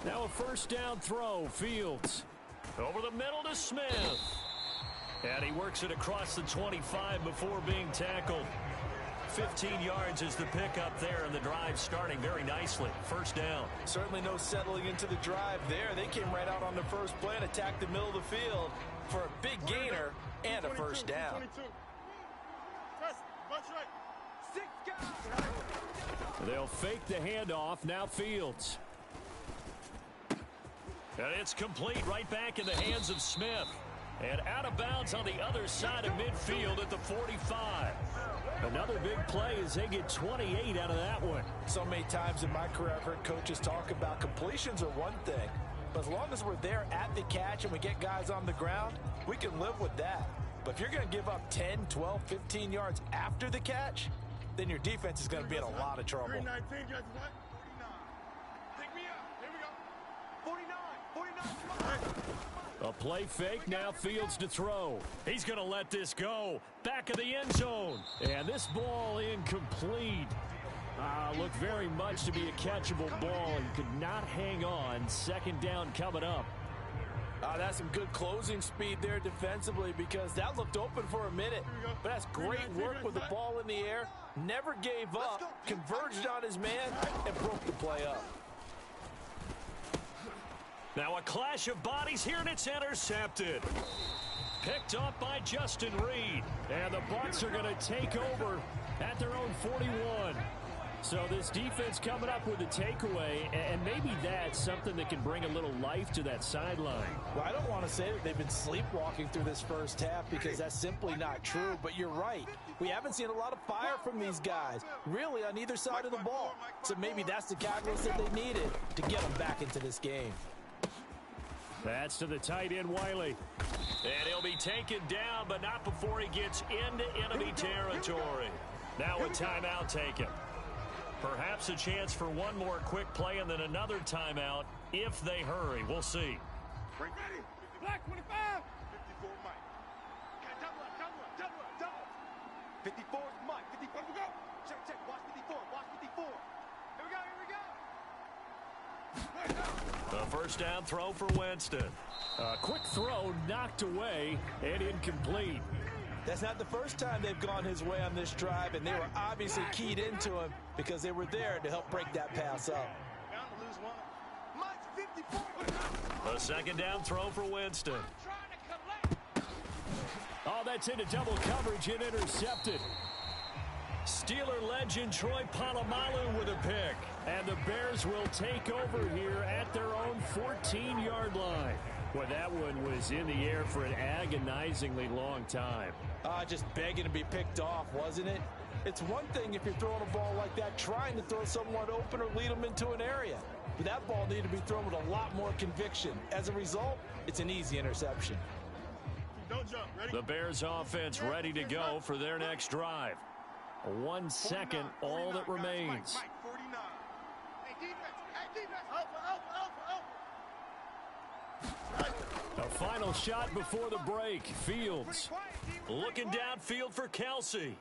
Now a 1st down throw, Fields. Over the middle to Smith. And he works it across the 25 before being tackled. 15 yards is the pickup there, and the drive starting very nicely. First down. Certainly no settling into the drive there. They came right out on the first play and attacked the middle of the field for a big gainer and a first down. They'll fake the handoff. Now Fields. And it's complete right back in the hands of Smith. And out of bounds on the other side of midfield at the 45. Another big play as they get 28 out of that one. So many times in my career I've heard coaches talk about completions are one thing. But as long as we're there at the catch and we get guys on the ground, we can live with that. But if you're going to give up 10, 12, 15 yards after the catch, then your defense is going to be in a lot of trouble. 19, guys, what? 49. Pick me up. Here we go. 49. 49. A play fake, now Fields to throw. He's going to let this go. Back of the end zone. And this ball incomplete. Looked very much to be a catchable ball. He could not hang on. Second down coming up. That's some good closing speed there defensively because that looked open for a minute. But that's great work with the ball in the air. Never gave up, converged on his man, and broke the play up. Now a clash of bodies here, and it's intercepted. Picked up by Justin Reed. And the Bucs are going to take over at their own 41. So this defense coming up with a takeaway, and maybe that's something that can bring a little life to that sideline. Well, I don't want to say that they've been sleepwalking through this first half because that's simply not true, but you're right. We haven't seen a lot of fire from these guys, really on either side of the ball. So maybe that's the catalyst that they needed to get them back into this game. That's to the tight end, Wiley. And he'll be taken down, but not before he gets into enemy territory. Now a timeout taken. Perhaps a chance for one more quick play and then another timeout if they hurry. We'll see. Ready. Black 25. 54 Mike. Double. 54 Mike. 54. Here we go. Check. Watch 54. Watch 54. Here we go. The first down throw for Winston. A quick throw knocked away and incomplete. That's not the first time they've gone his way on this drive, and they were obviously keyed into him because they were there to help break that pass up. Bound to lose one. Mike's 54. A second down throw for Winston. Oh, that's into double coverage and intercepted. Steeler legend Troy Polamalu with a pick. And the Bears will take over here at their own 14-yard line. Boy, that one was in the air for an agonizingly long time. Just begging to be picked off, wasn't it? It's one thing if you're throwing a ball like that, trying to throw someone open or lead them into an area. But that ball needed to be thrown with a lot more conviction. As a result, it's an easy interception. Don't jump. Ready? The Bears offense ready to go for their next drive. 1 second, all that remains. Mike, 49. Hey, defense. A final shot before the break. Fields looking downfield for Kelsey.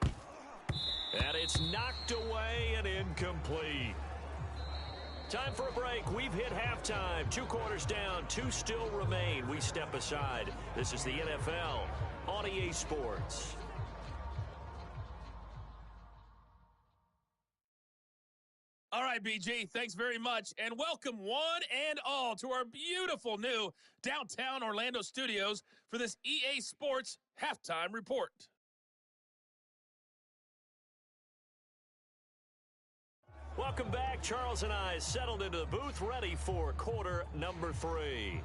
And it's knocked away and incomplete. Time for a break. We've hit halftime. 2 quarters down, 2 still remain. We step aside. This is the NFL on EA Sports. All right, BG, thanks very much, and welcome one and all to our beautiful new downtown Orlando studios for this EA Sports Halftime Report. Welcome back. Charles and I settled into the booth, ready for quarter number 3.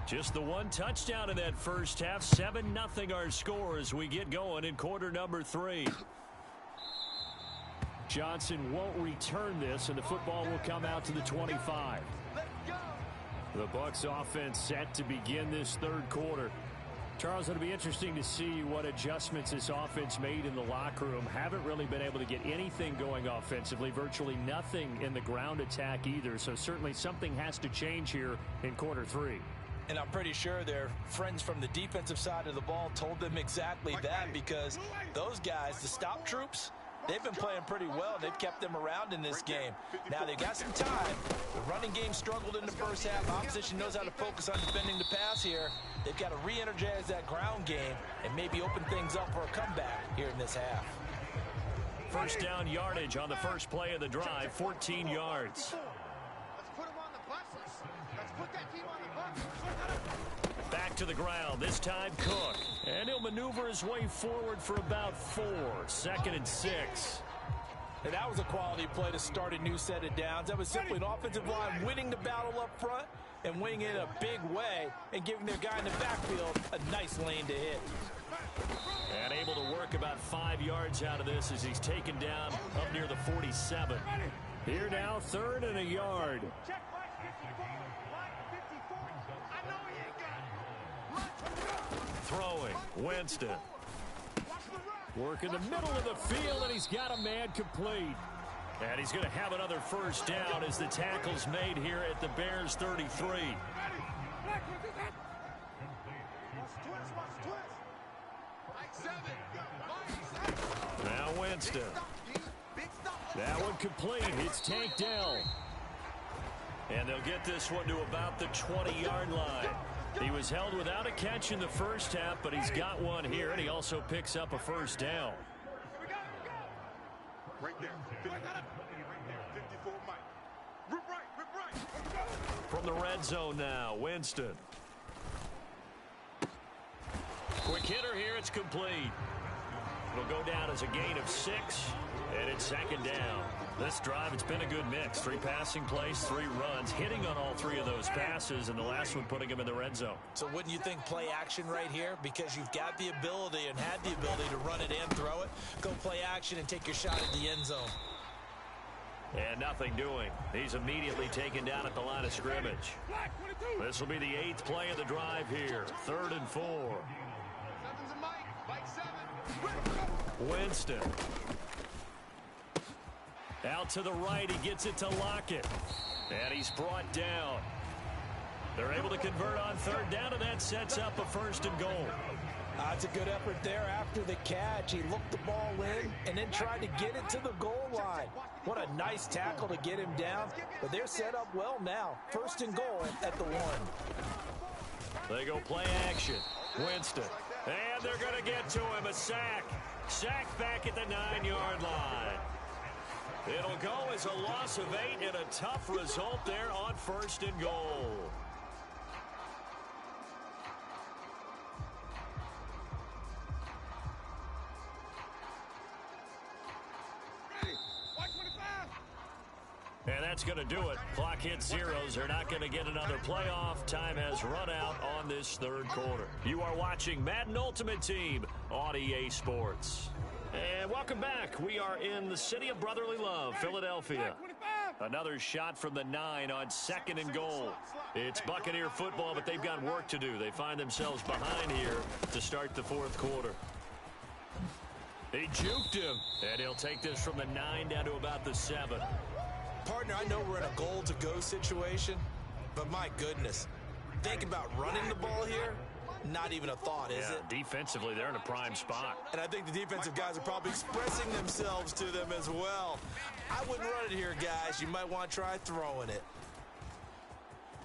Just the one touchdown in that first half. 7-0 our score as we get going in quarter number 3. Johnson won't return this, and the football will come out to the 25. The Bucs offense set to begin this third quarter. Charles, it'll be interesting to see what adjustments this offense made in the locker room. Haven't really been able to get anything going offensively. Virtually nothing in the ground attack either. So certainly something has to change here in quarter 3. And I'm pretty sure their friends from the defensive side of the ball told them exactly that, because those guys, the stop troops, they've been playing pretty well. They've kept them around in this game. Now they've got some time. The running game struggled in the first half. Opposition knows how to focus on defending the pass here. They've got to re-energize that ground game and maybe open things up for a comeback here in this half. First down yardage on the first play of the drive, 14 yards. Let's put them on the buses. Let's put that team on the buses. Back to the ground, this time Cook. And he'll maneuver his way forward for about 4. 2nd and 6. And that was a quality play to start a new set of downs. That was simply an offensive line winning the battle up front and winning it in a big way and giving their guy in the backfield a nice lane to hit. And able to work about 5 yards out of this as he's taken down up near the 47. Here now, 3rd and a yard. Check line 54. Line 54. I know he ain't got it. Throwing, Winston. Working the middle of the field, and he's got a man complete. And he's going to have another first down as the tackle's made here at the Bears 33. Now Winston. That one complete. It's tanked down. And they'll get this one to about the 20-yard line. He was held without a catch in the first half, but he's got one here, and he also picks up a first down. Right there. 54 Mike. Rip right. From the red zone now, Winston. Quick hitter here, it's complete. It'll go down as a gain of 6, and it's 2nd down. This drive, it's been a good mix. 3 passing plays, 3 runs, hitting on all 3 of those passes, and the last one putting him in the red zone. So wouldn't you think play action right here? Because you've got the ability and had the ability to run it and throw it. Go play action and take your shot at the end zone. And nothing doing. He's immediately taken down at the line of scrimmage. This will be the 8th play of the drive here. 3rd and 4. 7's a Mike. Mike 7. Winston. Out to the right, he gets it to Lockett. And he's brought down. They're able to convert on 3rd down, and that sets up a 1st and goal. That's a good effort there after the catch. He looked the ball in and then tried to get it to the goal line. What a nice tackle to get him down. But they're set up well now. 1st and goal at the 1. They go play action. Winston. And they're going to get to him. A sack. Sack back at the 9-yard line. It'll go as a loss of 8 and a tough result there on 1st and goal. And that's going to do it. Clock hits zeros. They're not going to get another playoff. Time has run out on this 3rd quarter. You are watching Madden Ultimate Team on EA Sports. And welcome back. We are in the city of brotherly love, Philadelphia. Another shot from the 9 on 2nd and goal. It's Buccaneer football, but they've got work to do. They find themselves behind here to start the 4th quarter. He juked him, and he'll take this from the 9 down to about the 7. Partner, I know we're in a goal-to-go situation, but my goodness, think about running the ball here. Not even a thought, is it? Defensively, they're in a prime spot. And I think the defensive guys are probably expressing themselves to them as well. I wouldn't run it here, guys. You might want to try throwing it.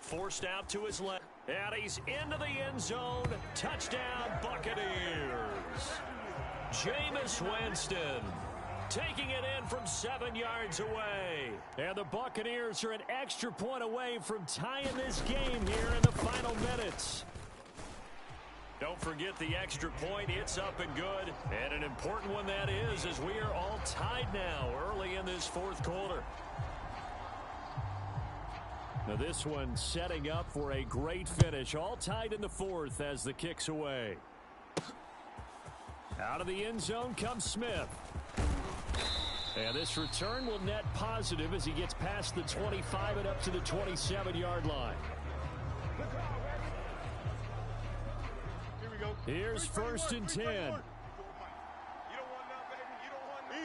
Forced out to his left. And he's into the end zone. Touchdown, Buccaneers. Jameis Winston taking it in from 7 yards away. And the Buccaneers are an extra point away from tying this game here in the final minutes. Don't forget the extra point. It's up and good. And an important one that is, as we are all tied now early in this 4th quarter. Now this one setting up for a great finish. All tied in the fourth as the kick's away. Out of the end zone comes Smith. And this return will net positive as he gets past the 25 and up to the 27-yard line. Here we go. Here's 1st and 10. You don't want none, baby. You don't want none.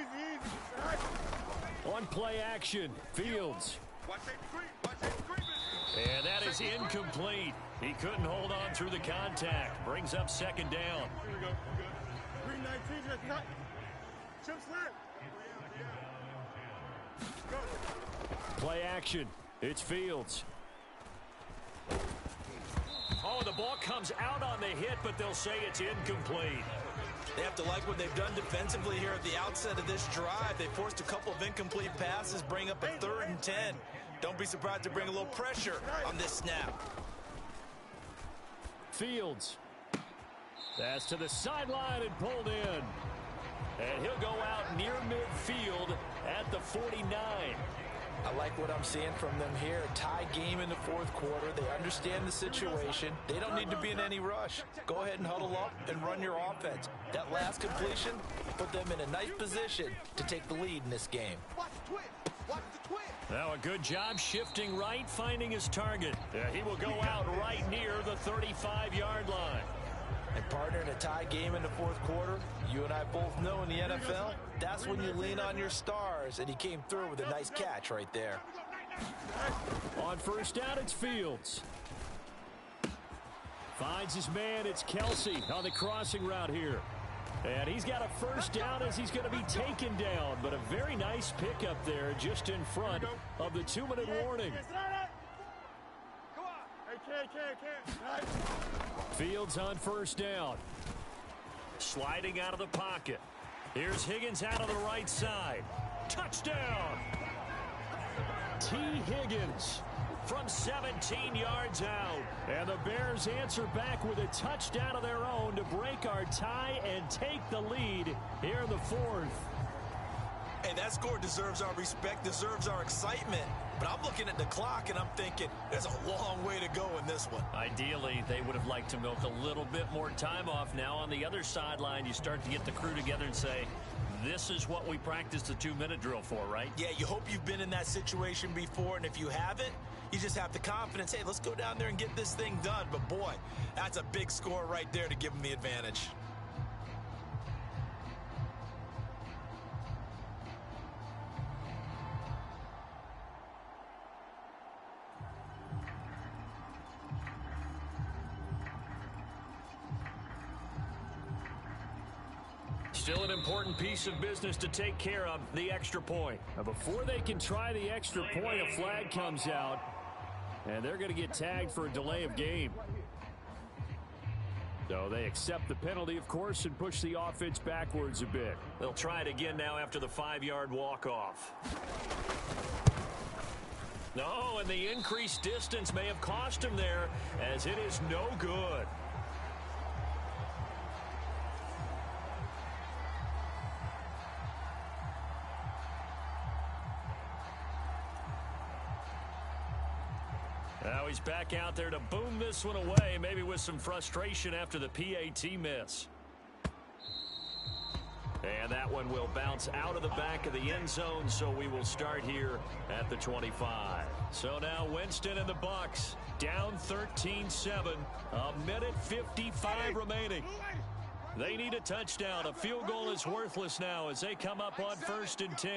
Easy. On play action, Fields. Watch safety creep. Watch safety creep. And that is incomplete. He couldn't hold on through the contact. Brings up 2nd down. Here we go. We're good. 319 just cut. Chip slip. Go. Play action. It's Fields. Oh, the ball comes out on the hit, but they'll say it's incomplete. They have to like what they've done defensively here at the outset of this drive. They forced a couple of incomplete passes, bring up a 3rd and 10. Don't be surprised to bring a little pressure on this snap. Fields. That's to the sideline and pulled in. And he'll go out near midfield at the 49. I like what I'm seeing from them here. A tie game in the 4th quarter. They understand the situation. They don't need to be in any rush. Go ahead and huddle up and run your offense. That last completion put them in a nice position to take the lead in this game. Watch the twist. Watch the twist. Now a good job shifting right, finding his target. He will go out right near the 35-yard line. And partner, in a tie game in the 4th quarter, you and I both know in the NFL, that's when you lean on your stars, and he came through with a nice catch right there. On 1st down, it's Fields. Finds his man, it's Kelsey on the crossing route here. And he's got a 1st down as he's going to be taken down, but a very nice pickup there just in front of the 2-minute warning. Come on. Hey, kid. Fields on 1st down. Sliding out of the pocket. Here's Higgins out of the right side. Touchdown! T. Higgins from 17 yards out. And the Bears answer back with a touchdown of their own to break our tie and take the lead here in the 4th. Hey, that score deserves our respect, deserves our excitement. But I'm looking at the clock, and I'm thinking there's a long way to go in this one. Ideally, they would have liked to milk a little bit more time off. Now on the other sideline, you start to get the crew together and say, this is what we practiced the 2-minute drill for, right? Yeah, you hope you've been in that situation before, and if you haven't, you just have the confidence, hey, let's go down there and get this thing done. But, boy, that's a big score right there to give them the advantage. Still an important piece of business to take care of, the extra point. Now before they can try the extra point, a flag comes out, and they're going to get tagged for a delay of game. So they accept the penalty, of course, and push the offense backwards a bit. They'll try it again now after the 5-yard walk-off. No, and the increased distance may have cost him there, as it is no good. Now he's back out there to boom this one away, maybe with some frustration after the PAT miss. And that one will bounce out of the back of the end zone, so we will start here at the 25. So now Winston and the Bucs down 13-7, a minute 55 remaining. They need a touchdown. A field goal is worthless now as they come up on 1st and 10.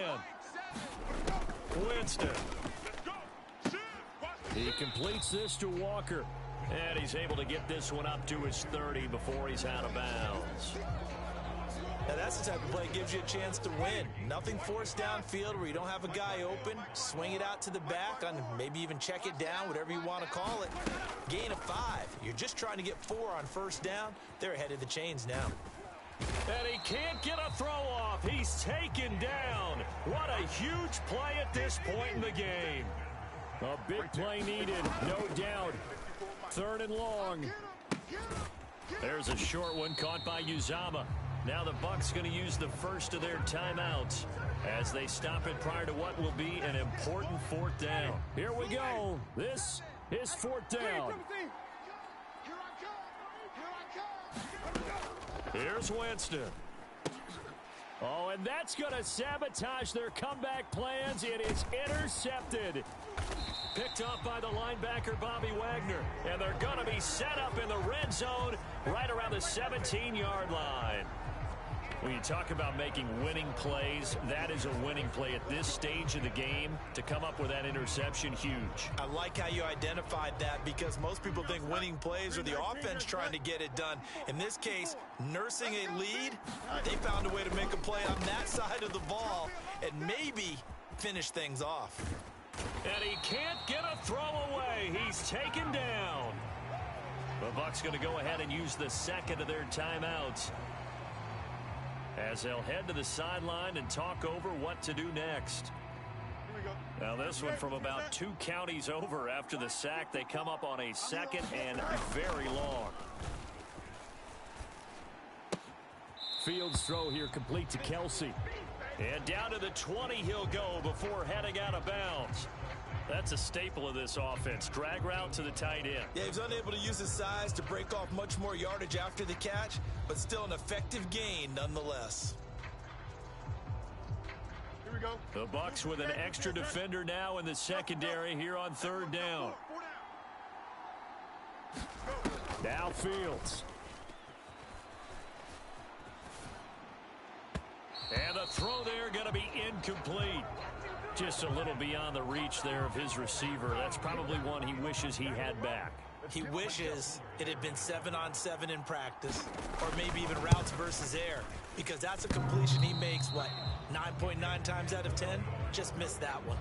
Winston. He completes this to Walker, and he's able to get this one up to his 30 before he's out of bounds. Now that's the type of play that gives you a chance to win. Nothing forced downfield where you don't have a guy open. Swing it out to the back, on maybe even check it down, whatever you want to call it. Gain of 5. You're just trying to get 4 on 1st down. They're ahead of the chains now. And he can't get a throw off. He's taken down. What a huge play at this point in the game. A big play needed, no doubt. 3rd and long. There's a short one caught by Uzama. Now the Bucs going to use the first of their timeouts as they stop it prior to what will be an important fourth down. Here we go. This is fourth down. Here's Winston. Oh, and that's going to sabotage their comeback plans. It is intercepted. Picked off by the linebacker, Bobby Wagner. And they're going to be set up in the red zone right around the 17-yard line. When you talk about making winning plays, that is a winning play at this stage of the game. To come up with that interception, huge. I like how you identified that because most people think winning plays are the offense trying to get it done. In this case, nursing a lead, they found a way to make a play on that side of the ball and maybe finish things off. And he can't get a throw away. He's taken down. The Bucs going to go ahead and use the second of their timeouts as they'll head to the sideline and talk over what to do next. Now this one from about 2 counties over after the sack. They come up on a second and very long. Fields throw here complete to Kelsey. And down to the 20 he'll go before heading out of bounds. That's a staple of this offense. Drag route to the tight end. Yeah, he's unable to use his size to break off much more yardage after the catch, but still an effective gain nonetheless. Here we go. The Bucs with an extra defender now in the secondary here on third down. Now Fields. And the throw there going to be incomplete. Just a little beyond the reach there of his receiver. That's probably one he wishes he had back. He wishes it had been 7-on-7 in practice, or maybe even routes versus air, because that's a completion he makes, 9.9 times out of 10? Just missed that one.